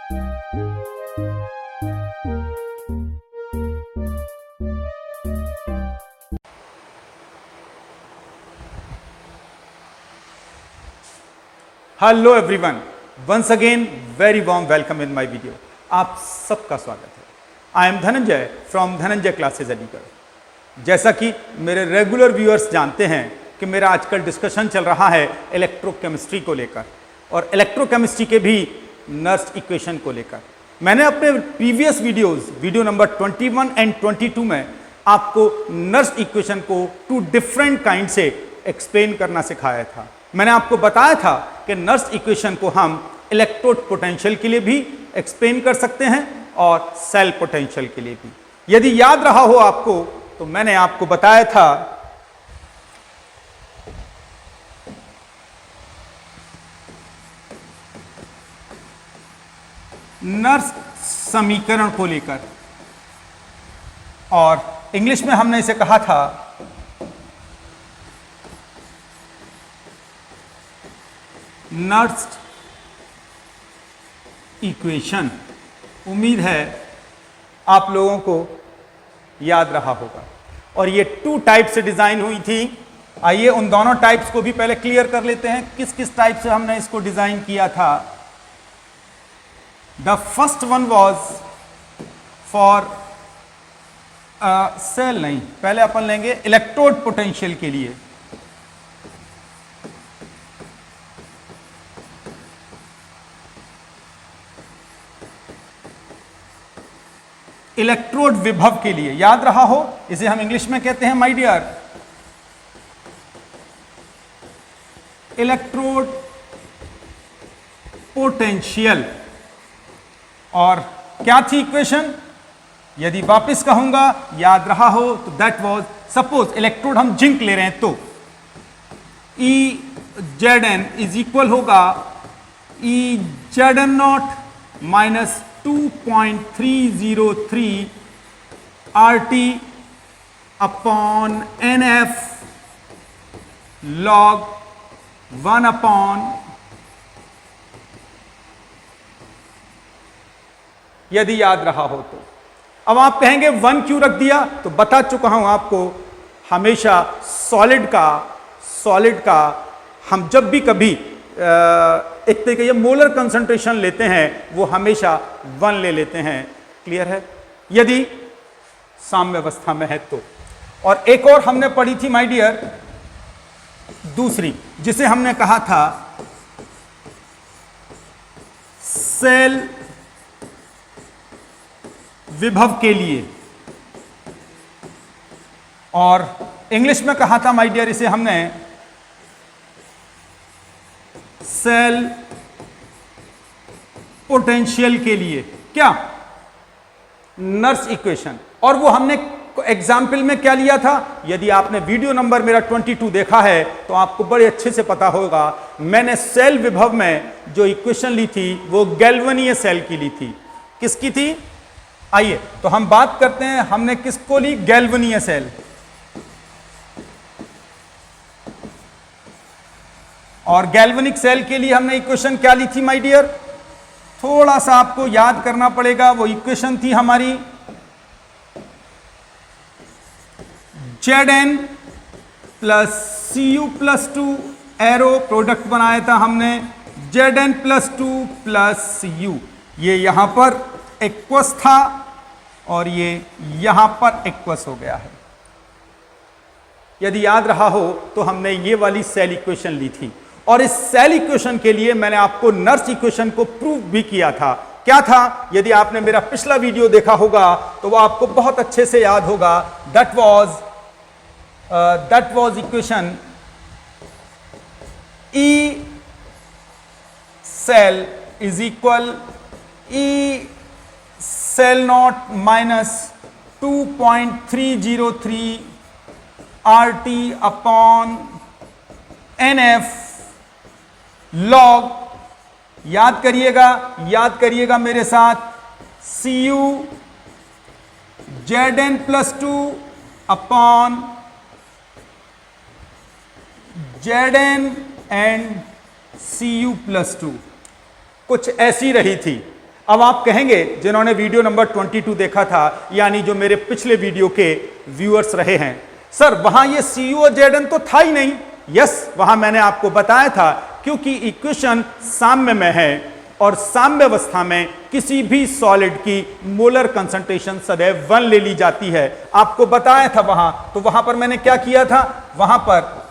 Hello everyone, once again very warm welcome in my video. आप सबका स्वागत है। I am Dhananjay from Dhananjay classes Aligarh. जैसा कि मेरे रेगुलर व्यूअर्स जानते हैं कि मेरा आजकल डिस्कशन चल रहा है इलेक्ट्रोकेमिस्ट्री को लेकर और इलेक्ट्रोकेमिस्ट्री के भी नर्स इक्वेशन को लेकर। मैंने अपने प्रीवियस वीडियो नंबर 21 एंड 22 में आपको नर्स इक्वेशन को टू डिफरेंट काइंड से एक्सप्लेन करना सिखाया था। मैंने आपको बताया था कि नर्स इक्वेशन को हम इलेक्ट्रोड पोटेंशियल के लिए भी एक्सप्लेन कर सकते हैं और सेल पोटेंशियल के लिए भी। यदि याद रहा हो आपको तो मैंने आपको बताया था नर्स समीकरण को लेकर, और इंग्लिश में हमने इसे कहा था नर्स इक्वेशन। उम्मीद है आप लोगों को याद रहा होगा। और ये 2 टाइप से डिजाइन हुई थी। आइए उन दोनों टाइप्स को भी पहले क्लियर कर लेते हैं, किस किस टाइप से हमने इसको डिजाइन किया था। The first one was for sale, नहीं, पहले अपन लेंगे इलेक्ट्रोड पोटेंशियल के लिए। इलेक्ट्रोड विभव के लिए, याद रहा हो, इसे हम इंग्लिश में कहते हैं माय डियर इलेक्ट्रोड पोटेंशियल। और क्या थी इक्वेशन, यदि वापस कहूंगा याद रहा हो तो दैट वाज, सपोज इलेक्ट्रोड हम जिंक ले रहे हैं तो E Z N is equal होगा E Z N not minus 2.303 RT upon NF log 1 upon, यदि याद रहा हो तो। अब आप कहेंगे 1 क्यों रख दिया, तो बता चुका हूं आपको, हमेशा सॉलिड का हम जब भी कभी एक तरीके ये मोलर कंसंट्रेशन लेते हैं वो हमेशा 1 ले लेते हैं। क्लियर है, यदि साम्य अवस्था में है तो। और एक और हमने पढ़ी थी माय डियर, दूसरी, जिसे हमने कहा था सेल विभव के लिए, और इंग्लिश में कहा था माय डियर इसे हमने सेल पोटेंशियल के लिए। क्या, नर्स इक्वेशन। और वो हमने एग्जाम्पल में क्या लिया था, यदि आपने वीडियो नंबर मेरा 22 देखा है तो आपको बड़े अच्छे से पता होगा। मैंने सेल विभव में जो इक्वेशन ली थी वो गैल्वनीय सेल की ली थी। किसकी थी, आइए तो हम बात करते हैं, हमने किसको ली, गैल्वनीय सेल। और गैल्वेनिक सेल के लिए हमने इक्वेशन क्या ली थी माय डियर, थोड़ा सा आपको याद करना पड़ेगा। वो इक्वेशन थी हमारी Zn plus Cu+2, arrow product बनाया था हमने Zn+2 प्लस Cu। ये यहां पर एक्वस था और ये यहां पर एक्वस हो गया है। यदि याद रहा हो तो हमने ये वाली सेल इक्वेशन ली थी। और इस सेल इक्वेशन के लिए मैंने आपको नर्स इक्वेशन को प्रूव भी किया था। क्या था, यदि आपने मेरा पिछला वीडियो देखा होगा तो वो आपको बहुत अच्छे से याद होगा। That was equation E cell is equal E cell not minus 2.303 RT upon NF log, याद करिएगा मेरे साथ, Cu Zn+2 upon Zn and Cu+2 कुछ ऐसी रही थी। अब आप कहेंगे, जिन्होंने वीडियो नंबर 22 देखा था, यानी जो मेरे पिछले वीडियो के व्यूअर्स रहे हैं, सर वहां ये CU और ZN तो था ही नहीं। यस, वहां मैंने आपको बताया था, क्योंकि इक्वेशन साम्य में है और साम्य अवस्था में किसी भी सॉलिड की मोलर कंसंट्रेशन सदैव 1 ले ली जाती है। आपको बताया था वहां, तो वहां पर मैंने क्या किया था, वहां पर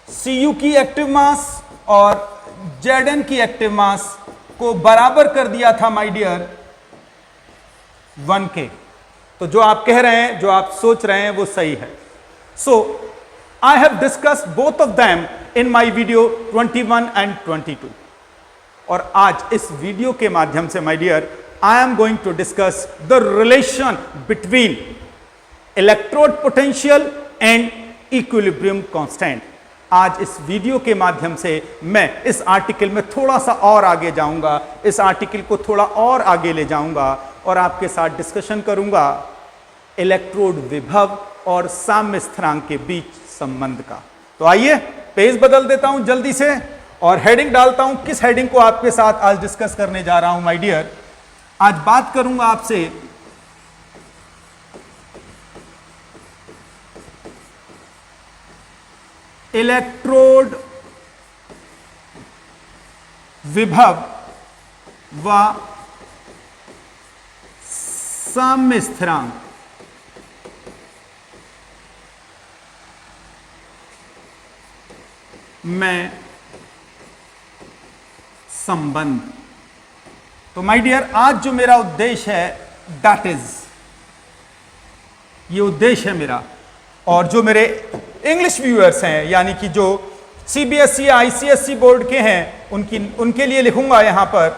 Cu की एक्टिव मास और Zn की एक्टिव मास को बराबर कर दिया था माय डियर 1 के। तो जो आप कह रहे हैं, जो आप सोच रहे हैं, वो सही है। So I have discussed both of them in my video 21 and 22। और आज इस वीडियो के माध्यम से my dear I am going to discuss the relation between electrode potential and equilibrium constant. आज इस वीडियो के माध्यम से मैं इस आर्टिकल में थोड़ा सा और आगे जाऊंगा, इस आर्टिकल को थोड़ा और आगे ले जाऊंगा और आपके साथ डिस्कशन करूंगा इलेक्ट्रोड विभव और साम्य स्थिरांक के बीच संबंध का। तो आइए पेज बदल देता हूं जल्दी से और हेडिंग डालता हूं। किस हेडिंग को आपके साथ आज डिस्कस करने जा रहा हूं माय डियर? आज बात करूंगा आपसे इलेक्ट्रोड विभव व साम्य स्थिरांक में संबंध। तो माय डियर, आज जो मेरा उद्देश्य है, दैट इज, ये उद्देश्य है मेरा। और जो मेरे इंग्लिश व्यूअर्स हैं, यानी कि जो CBSE ICSE बोर्ड के हैं, उनके लिए लिखूंगा यहां पर,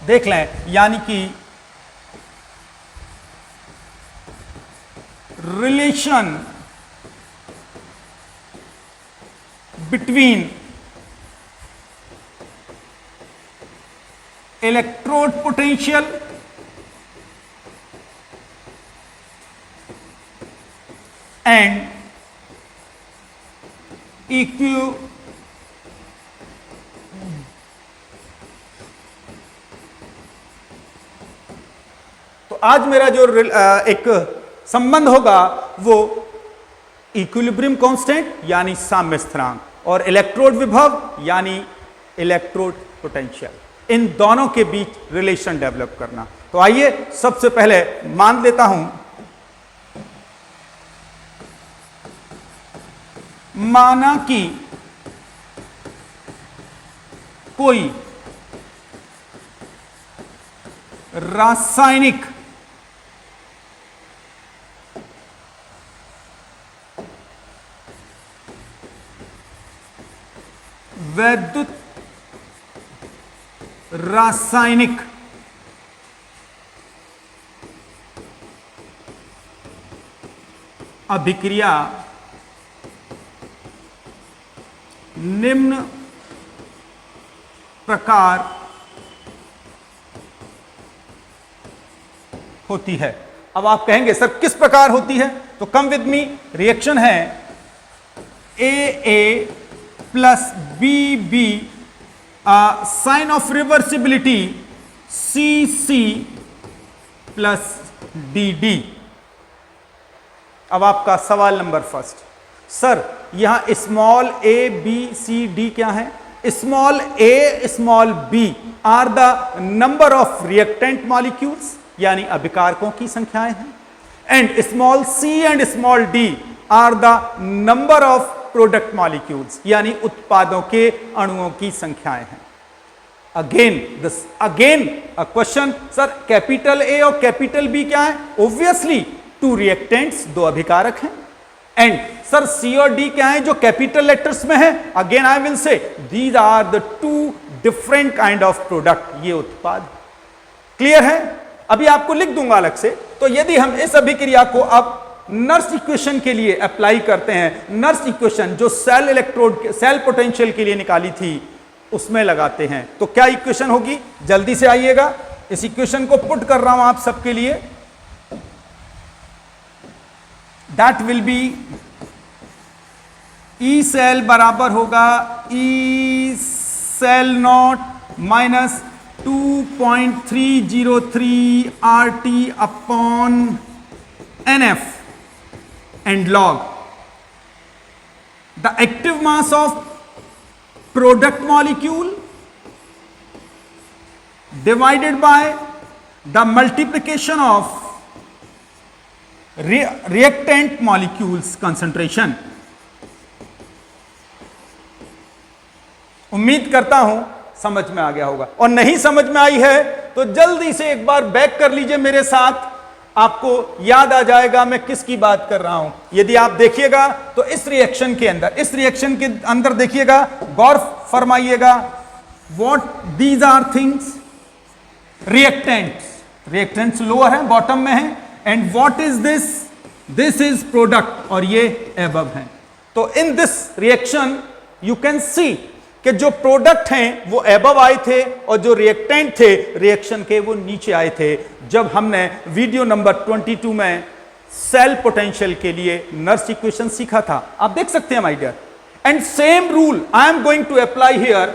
देख लें, यानी कि relation between electrode potential and तो आज मेरा जो एक संबंध होगा वो इक्विलिब्रियम कांस्टेंट यानी साम्य स्थिरांक और इलेक्ट्रोड विभव यानी इलेक्ट्रोड पोटेंशियल, इन दोनों के बीच रिलेशन डेवलप करना। तो आइए सबसे पहले मान लेता हूं, माना कि कोई रासायनिक वैद्युत रासायनिक अभिक्रिया निम्न प्रकार होती है। अब आप कहेंगे सर किस प्रकार होती है? तो कम विद मी, रिएक्शन है AA plus BB, sign of reversibility CC plus DD। अब आपका सवाल नंबर फर्स्ट, सर यहां small a b c d क्या है? Small a small b are the number of reactant molecules यानी अभिकारकों की संख्याएं हैं, and small c and small d are the number of product molecules यानी उत्पादों के अणुओं की संख्याएं हैं। Again a question, sir capital A और कैपिटल B क्या है? ऑब्वियसली टू रिएक्टेंट्स, दो अभिकारक हैं। एंड सर C और D क्या है जो कैपिटल लेटर्स में है? Again I will say these are the two different kind of product, ये उत्पाद। क्लियर है? अभी आपको लिख दूंगा अलग से। तो यदि हम इस अभिक्रिया को अब नर्स इक्वेशन के लिए अप्लाई करते हैं, नर्स इक्वेशन जो सेल इलेक्ट्रोड सेल पोटेंशियल के लिए निकाली थी उसमें लगाते हैं, तो क्या इक्वेशन होगी? जल्दी से आइएगा, इस इक्वेशन को पुट कर रहा हूं आप सबके लिए। That will be E cell बराबर होगा E cell not minus 2.303 RT upon NF and log the active mass of product molecule divided by the multiplication of reactant molecules concentration। उम्मीद करता हूं समझ में आ गया होगा, और नहीं समझ में आई है तो जल्दी से एक बार बैक कर लीजिए मेरे साथ, आपको याद आ जाएगा मैं किसकी बात कर रहा हूं। यदि आप देखिएगा तो इस रिएक्शन के अंदर देखिएगा, गौर फरमाइएगा, what these are things, reactants lower है, बॉटम में है, and what is this is product, और ये एबव है। तो in this reaction you can see कि जो प्रोडक्ट हैं वो एबव आए थे और जो रिएक्टेंट थे रिएक्शन के वो नीचे आए थे, जब हमने वीडियो नंबर 22 में सेल पोटेंशियल के लिए नर्स इक्वेशन सीखा था। आप देख सकते हैं my dear, and same rule I am going to apply here.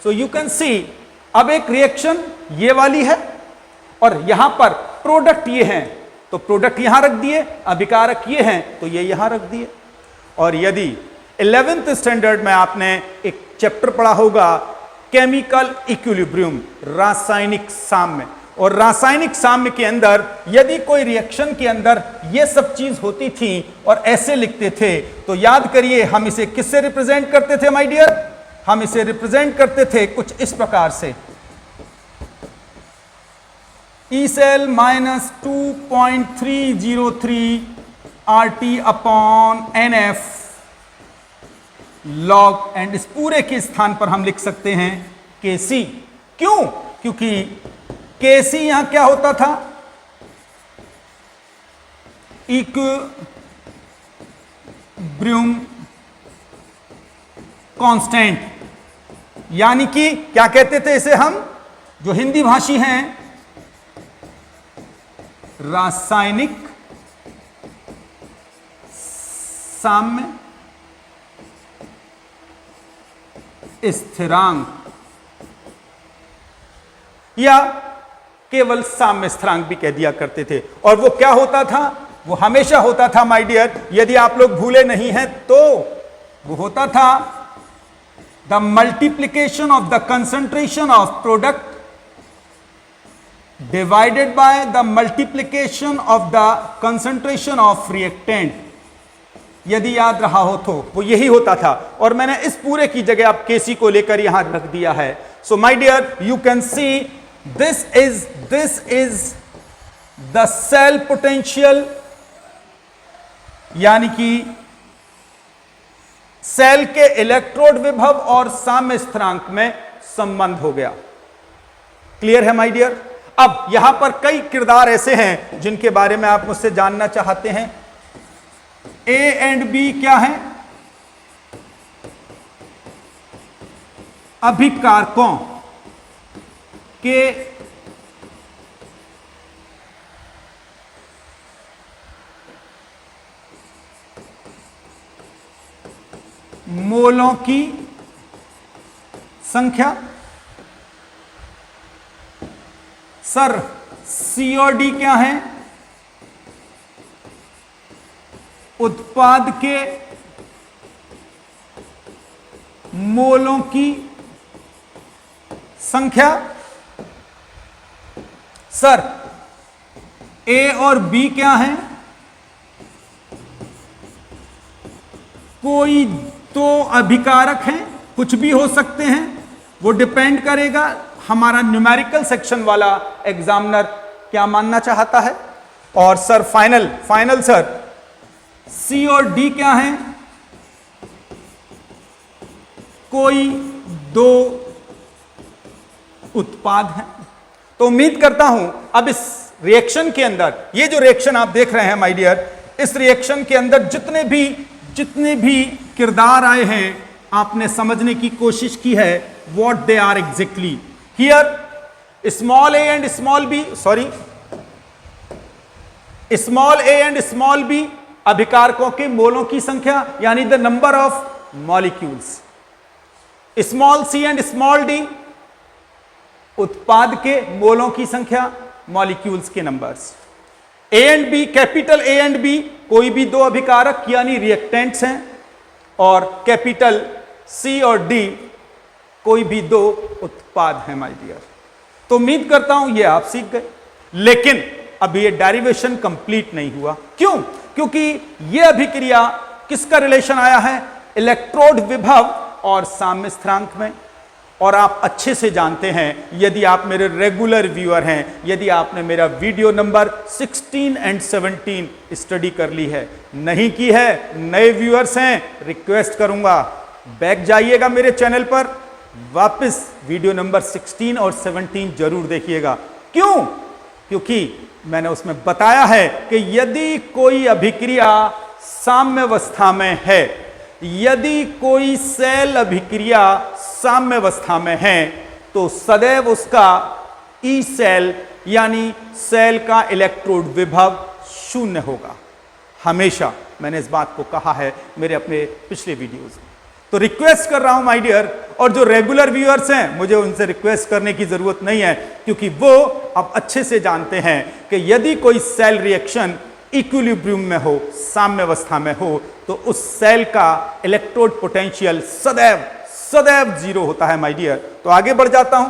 So you can see, अब एक रिएक्शन ये वाली है और यहां पर प्रोडक्ट ये हैं, तो प्रोडक्ट यहां रख दिए, अभिकारक ये हैं तो ये यहां रख दिए। और यदि 11th स्टैंडर्ड में आपने एक चैप्टर पढ़ा होगा केमिकल इक्विलिब्रियम, रासायनिक साम्य, और रासायनिक साम्य के अंदर यदि कोई रिएक्शन के अंदर ये सब चीज होती थी और ऐसे लिखते थे, तो याद करिए हम इसे किससे रिप्रेजेंट करते थे माय डियर, हम इसे रिप्रेजेंट करते थे कुछ इस प्रकार से, E cell minus 2.303 RT upon NF log, and इस पूरे के स्थान पर हम लिख सकते हैं Kc। क्यों? क्योंकि Kc यहां क्या होता था, इक्विलिब्रियम कांस्टेंट, यानी कि क्या कहते थे इसे हम, जो हिंदी भाषी हैं, रासायनिक साम्य स्थिरांक, या केवल साम्य स्थिरांक भी कह दिया करते थे। और वो क्या होता था, वो हमेशा होता था माय डियर, यदि आप लोग भूले नहीं हैं तो वो होता था the multiplication of the concentration of product divided by the multiplication of the concentration of reactant. यदि याद रहा हो तो वो यही होता था, और मैंने इस पूरे की जगह आप Kc को लेकर यहां रख दिया है। So my dear you can see this is the cell potential, यानी कि सेल के इलेक्ट्रोड विभव और साम्य स्थिरांक में संबंध हो गया। क्लियर है माय डियर? अब यहां पर कई किरदार ऐसे हैं जिनके बारे में आप मुझसे जानना चाहते हैं। A एंड B क्या है? अभिकारकों के मोलों की संख्या। सर C और D क्या है? उत्पाद के मोलों की संख्या। सर A और B क्या है? कोई तो अभिकारक हैं, कुछ भी हो सकते हैं, वो डिपेंड करेगा हमारा न्यूमेरिकल सेक्शन वाला एग्जामिनर क्या मानना चाहता है। और सर फाइनल सर C और D क्या है? कोई दो उत्पाद हैं। तो उम्मीद करता हूं अब इस रिएक्शन के अंदर, ये जो रिएक्शन आप देख रहे हैं माय डियर, इस रिएक्शन के अंदर जितने भी किरदार आए हैं आपने समझने की कोशिश की है what they are exactly. Here small a and small b, small a and small b अभिकारकों के मोलों की संख्या, यानी the number of molecules. Small c and small d उत्पाद के मोलों की संख्या, मॉलिक्यूल्स के numbers. A and B, capital A and B कोई भी दो अभिकारक यानी रिएक्टेंट्स हैं, और कैपिटल सी और डी कोई भी दो उत्पाद हैं माय डियर। तो उम्मीद करता हूं ये आप सीख गए, लेकिन अभी ये डेरिवेशन कंप्लीट नहीं हुआ। क्यों? क्योंकि ये अभिक्रिया किसका रिलेशन आया है? इलेक्ट्रोड विभव और साम्य स्थिरांक में। और आप अच्छे से जानते हैं, यदि आप मेरे रेगुलर व्यूअर हैं, यदि आपने मेरा वीडियो नंबर 16 एंड 17 स्टडी कर ली है, नहीं की है, नए व्यूअर्स हैं, रिक्वेस्ट करूंगा बैक जाइएगा मेरे चैनल पर, वापस वीडियो नंबर 16 और 17 जरूर देखिएगा। क्यों? क्योंकि मैंने उसमें बताया है कि यदि कोई अभिक्रिया साम्यावस्था में है, यदि कोई सेल अभिक्रिया साम्यावस्था में है, तो सदैव उसका ई सेल यानी सेल का इलेक्ट्रोड विभव शून्य होगा, हमेशा। मैंने इस बात को कहा है मेरे अपने पिछले वीडियोस में। तो रिक्वेस्ट कर रहा हूं माय डियर, और जो रेगुलर व्यूअर्स हैं मुझे उनसे रिक्वेस्ट करने की जरूरत नहीं है, क्योंकि वो अब अच्छे से जानते हैं कि यदि कोई सेल रिएक्शन इक्विलिब्रियम में हो, साम्यावस्था में हो, तो उस सेल का इलेक्ट्रोड पोटेंशियल सदैव सदैव जीरो होता है माय डियर। तो आगे बढ़ जाता हूं।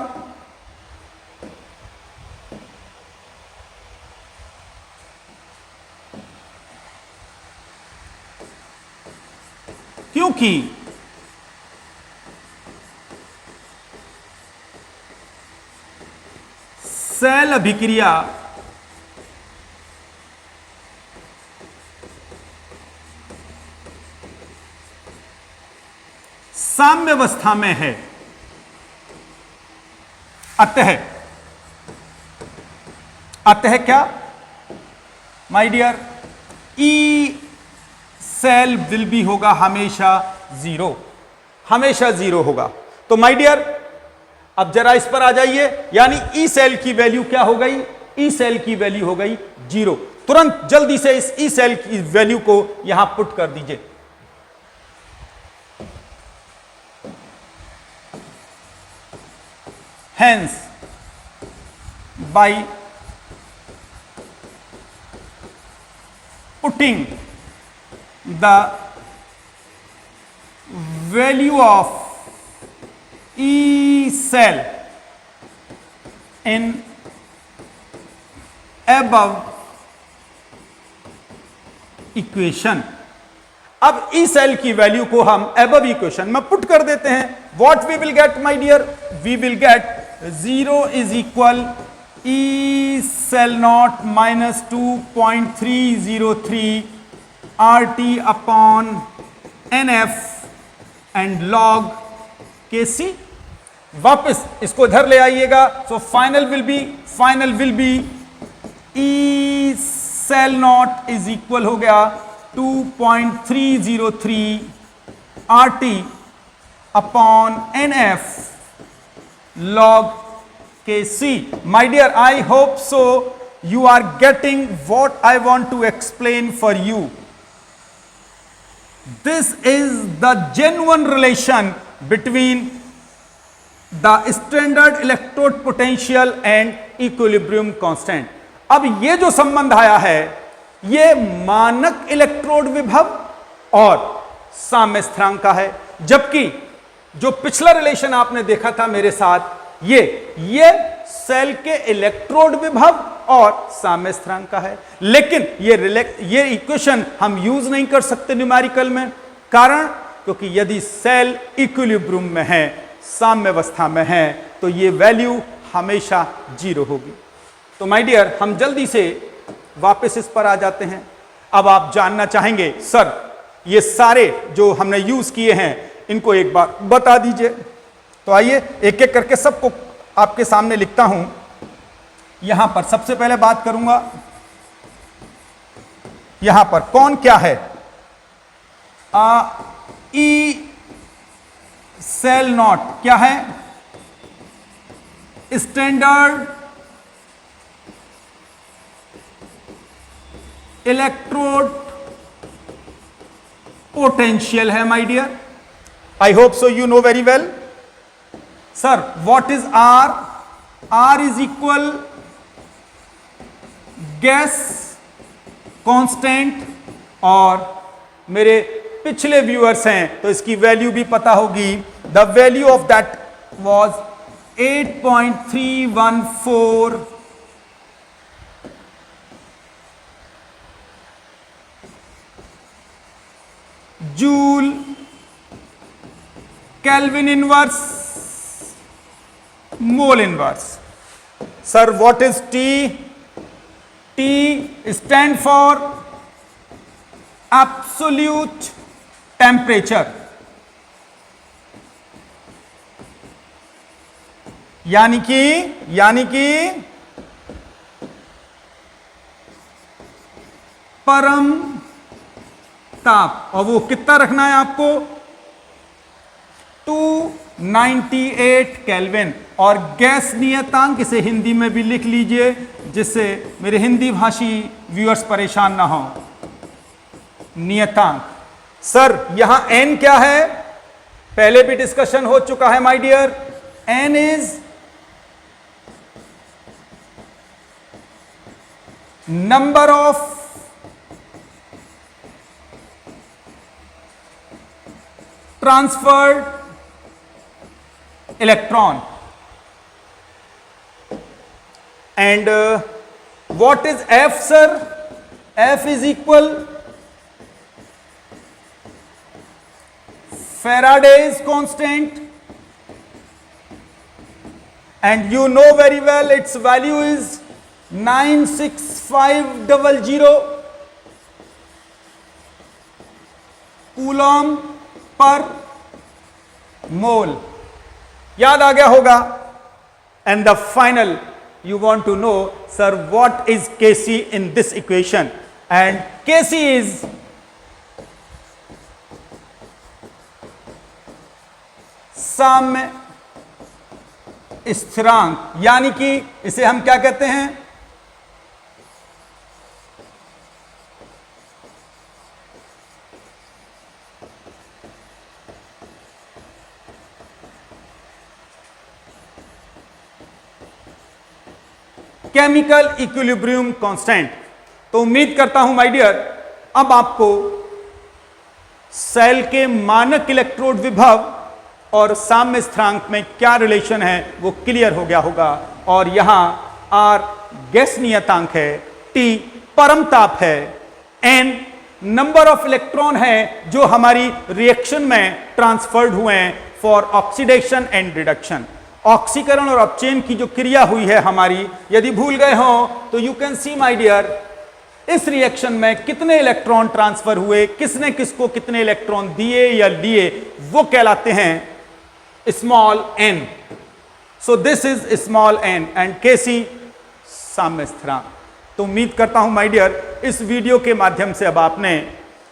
क्योंकि सेल अभिक्रिया साम्यावस्था में है, अतः क्या my dear? E cell will be होगा हमेशा जीरो, हमेशा जीरो होगा। तो माय डियर अब जरा इस पर आ जाइए, यानी ई सेल की वैल्यू क्या हो गई? ई सेल की वैल्यू हो गई जीरो। तुरंत जल्दी से इस ई सेल की वैल्यू को यहां पुट कर दीजिए। Hence, by putting the value of E cell in above equation, अब ई सेल की वैल्यू को हम above इक्वेशन में पुट कर देते हैं। What we will get, my dear? We will get 0 is equal E cell naught minus 2.303 RT upon NF and log Kc। वापस इसको इधर ले आइएगा। So final will be E cell naught is equal हो गया 2.303 RT upon NF log Kc। My dear, I hope so you are getting what I want to explain for you. This is the genuine relation between the standard electrode potential and equilibrium constant। अब ये जो संबंध आया है, ये मानक electrode विभव और साम्य स्थिरांक का है, जबकि जो पिछला रिलेशन आपने देखा था मेरे साथ, ये सेल के इलेक्ट्रोड विभव और साम्य स्थिरांक का है। लेकिन ये इक्वेशन हम यूज नहीं कर सकते न्यूमेरिकल में, कारण क्योंकि यदि सेल इक्विलिब्रियम में है, साम्यावस्था में है, तो ये वैल्यू हमेशा जीरो होगी। तो माय डियर, हम जल्दी से वापस इस पर आ जाते हैं। अब आप जानना चाहेंगे, सर ये सारे जो हमने यूज किए हैं इनको एक बार बता दीजिए। तो आइए एक एक करके सबको आपके सामने लिखता हूं। यहां पर सबसे पहले बात करूंगा, यहां पर कौन क्या है? ई सेल नॉट क्या है? स्टैंडर्ड इलेक्ट्रोड पोटेंशियल है my dear. I hope so you know very well. Sir, what is R? R is equal gas constant, और मेरे पिछले व्यूअर्स हैं तो इसकी वैल्यू भी पता होगी। The value of that was 8.314 joule kelvin inverse mole inverse. Sir what is T? T stand for absolute temperature, यानी कि परम ताप। और वो कितना रखना है आपको? 298 केल्विन। और गैस नियतांक, इसे हिंदी में भी लिख लीजिए जिससे मेरे हिंदी भाषी व्यूअर्स परेशान ना हो। नियतांक सर यहां n क्या है? पहले भी डिस्कशन हो चुका है my dear. n is number of transferred electron, and what is F sir? F is equal Faraday's constant, and you know very well its value is 96500 Coulomb पर मोल। याद आ गया होगा। And the final you want to know, sir, what is Kc in this equation? And Kc is साम्य स्थिरांक, यानी कि इसे हम क्या कहते हैं? Chemical equilibrium constant. तो उम्मीद करता हूं माय डियर अब आपको सेल के मानक इलेक्ट्रोड विभव और साम्य स्थिरांक में क्या रिलेशन है वो क्लियर हो गया होगा। और यहां R गैस नियतांक है, T परम ताप है, N नंबर ऑफ इलेक्ट्रॉन है जो हमारी रिएक्शन में ट्रांसफर्ड हुए हैं फॉर ऑक्सीडेशन एंड रिडक्शन। ऑक्सीकरण और अपचयन की जो क्रिया हुई है हमारी, यदि भूल गए हो तो you can see my dear इस रिएक्शन में कितने इलेक्ट्रॉन ट्रांसफर हुए, किसने किसको कितने इलेक्ट्रॉन दिए या लिए, वो कहलाते हैं small n। So this is small n and Kc साम्य स्थिरांक। तो उम्मीद करता हूं माय डियर इस वीडियो के माध्यम से अब आपने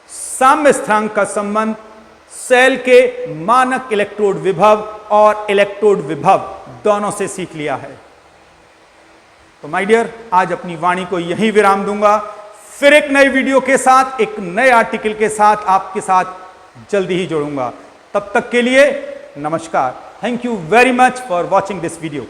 साम्य स्थिरांक का संबंध सेल के मानक इलेक्ट्रोड विभव और इलेक्ट्रोड विभव दोनों से सीख लिया है। तो माय डियर आज अपनी वाणी को यहीं विराम दूंगा। फिर एक नई वीडियो के साथ, एक नए आर्टिकल के साथ आपके साथ जल्दी ही जुड़ूंगा। तब तक के लिए नमस्कार। Thank you very much for watching this video.